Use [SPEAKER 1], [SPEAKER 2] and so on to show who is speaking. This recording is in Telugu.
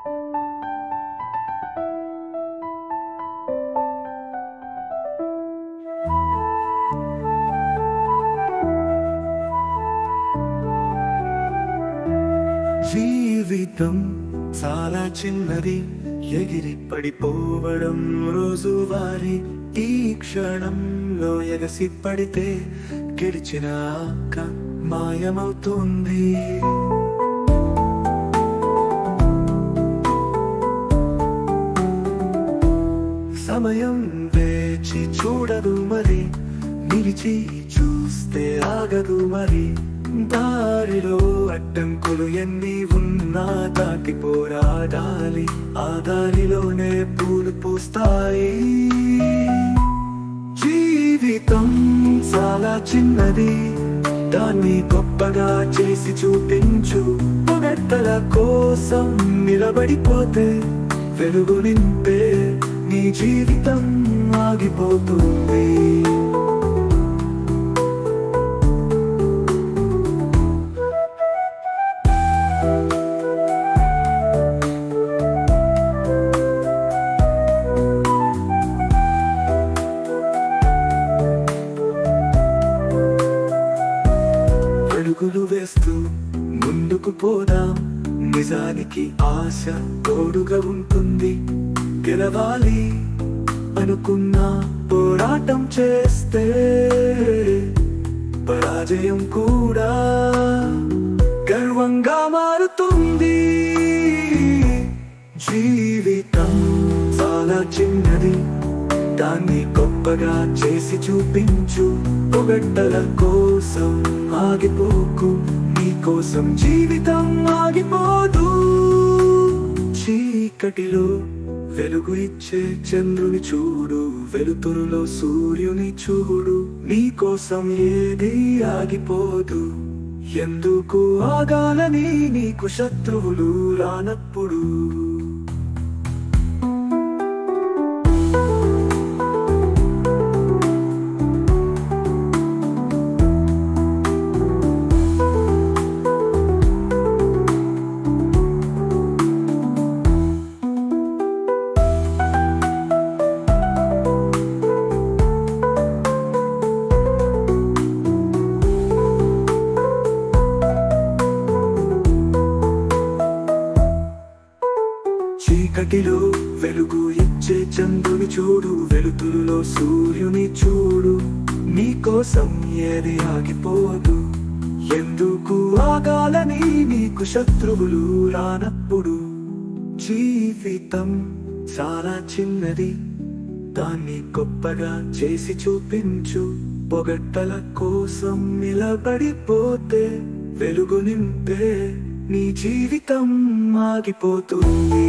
[SPEAKER 1] జీవితం చాలా చిన్నది, ఎగిరి పడిపోవడం రోజువారీ. ఈ క్షణంలో ఎగసి పడితే గెలిచిన ఆక మాయమవుతుంది. సమయం వేచి చూడదు మరి, నిలిచి చూస్తే ఆగదు మరి. దారిలో అడ్డంకులు ఎన్ని ఉన్నా దాటి పోరాడాలి, ఆ దారిలోనే పూలు పూస్తాయి. జీవితం చాలా చిన్నది, దాన్ని గొప్పగా చేసి చూపించు. పొగడ్తల కోసం నిలబడిపోతే వెలుగు నింపే నీ జీవితం ఆగిపోతుంది. అడుగులు వేస్తూ ముందుకు పోదాం, నిజానికి ఆశ తోడుగా ఉంటుంది. గెలవాలి అనుకున్నా పోరాటం చేస్తే పరాజయం కూడా గర్వంగా మారుతుంది. జీవితం చాలా చిన్నది, దాన్ని గొప్పగా చేసి చూపించు. పొగడ్తల కోసం ఆగిపోకు, నీ కోసం జీవితం ఆగిపోదు. చీకటిలో వెలుగు ఇచ్చే చంద్రుని చూడు, వెలుతురులో సూర్యుని చూడు. నీ కోసం ఏది ఆగిపోదు, ఎందుకు ఆగాలని నీకు శత్రువులు రానప్పుడు. చీకటిలో వెలుగు ఇచ్చే చంద్రుని చూడు, వెలుతురులో సూర్యుని చూడు. నీ కోసం ఏది ఆగిపోదు, ఎందుకు ఆగాలని నీకు శత్రువులు రానప్పుడు. జీవితం చాలా చిన్నది, దాన్ని గొప్పగా చేసి చూపించు. పొగడ్తల కోసం నిలబడిపోతే వెలుగు నింపే నీ జీవితం ఆగిపోతుంది.